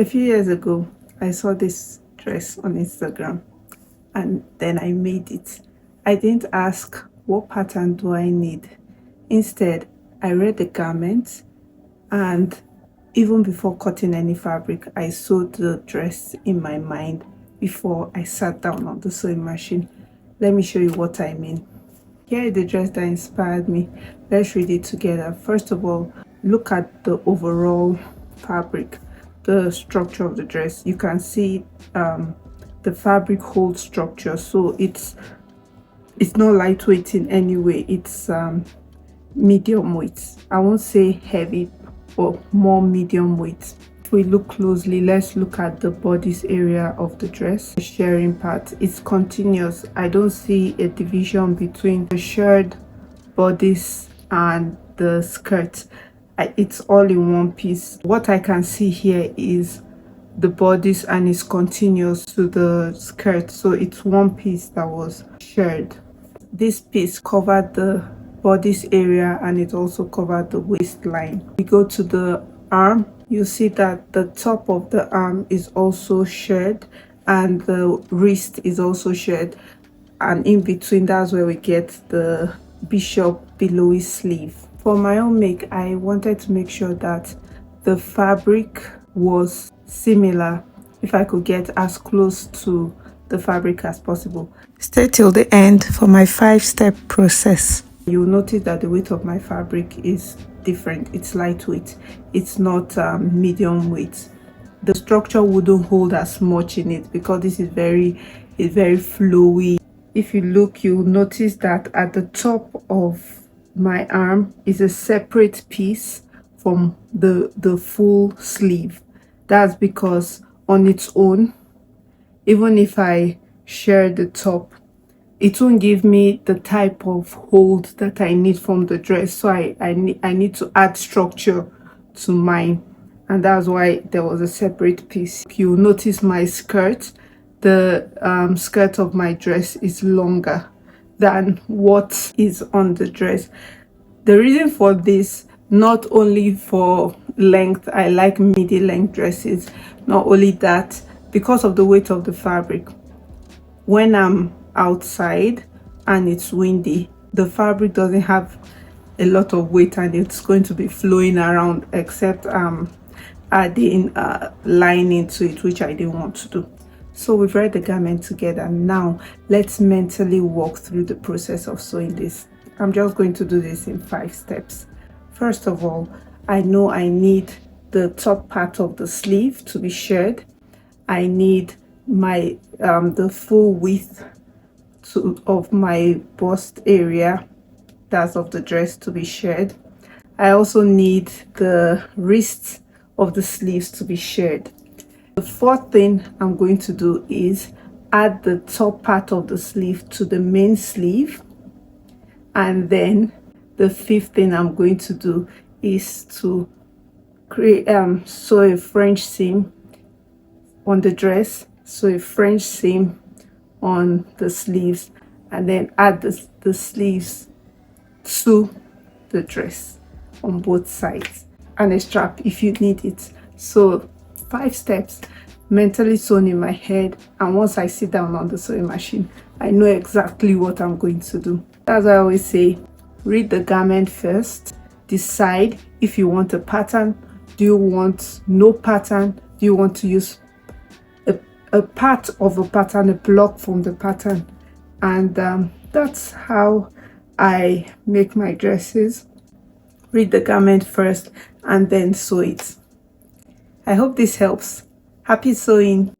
A few years ago, I saw this dress on Instagram and then I made it. I didn't ask what pattern do I need. Instead, I read the garment, and even before cutting any fabric, I sewed the dress in my mind before I sat down on the sewing machine. Let me show you what I mean. Here is the dress that inspired me. Let's read it together. First of all, look at the overall fabric, the structure of the dress. You can see the fabric holds structure, so it's not lightweight in any way. It's medium weight. I won't say heavy, but more medium weight. If we look closely, let's look at the bodice area of the dress. The shirring part is continuous. I don't see a division between the shirred bodice and the skirt. It's all in one piece. What I can see here is the bodice, and it's continuous to the skirt, so it's one piece that was shirred. This piece covered the bodice area and it also covered the waistline. We go to the arm. You see that the top of the arm is also shirred and the wrist is also shirred, and in between, that's where we get the bishop billowy sleeve. For my own make, I wanted to make sure that the fabric was similar, if I could get as close to the fabric as possible. Stay till the end for my 5-step process. You'll notice that the weight of my fabric is different. It's lightweight. It's not medium weight. The structure wouldn't hold as much in it because this is very flowy. If you look, you'll notice that at the top of my arm is a separate piece from the full sleeve. That's because on its own, even if I share the top, it won't give me the type of hold that I need from the dress. So I need to add structure to mine, and that's why there was a separate piece. You'll notice my skirt, the skirt of my dress is longer than what is on the dress. The reason for this, not only for length, I like midi length dresses, not only that, because of the weight of the fabric. When I'm outside and it's windy, the fabric doesn't have a lot of weight and it's going to be flowing around, except adding lining to it, which I didn't want to do. So we've read the garment together. Now let's mentally walk through the process of sewing this. I'm just going to do this in 5 steps. First of all, I know I need the top part of the sleeve to be shirred. I need my the full width of my bust area, that's of the dress, to be shirred. I also need the wrists of the sleeves to be shirred. The 4th thing I'm going to do is add the top part of the sleeve to the main sleeve, and then the 5th thing I'm going to do is to create sew a French seam on the dress, sew a French seam on the sleeves, and then add the sleeves to the dress on both sides, and a strap if you need it. So 5 steps mentally sewn in my head, and once I sit down on the sewing machine, I know exactly what I'm going to do. As I always say, read the garment first, decide if you want a pattern. Do you want no pattern? Do you want to use a part of a pattern, a block from the pattern? And that's how I make my dresses. Read the garment first and then sew it. I hope this helps. Happy sewing.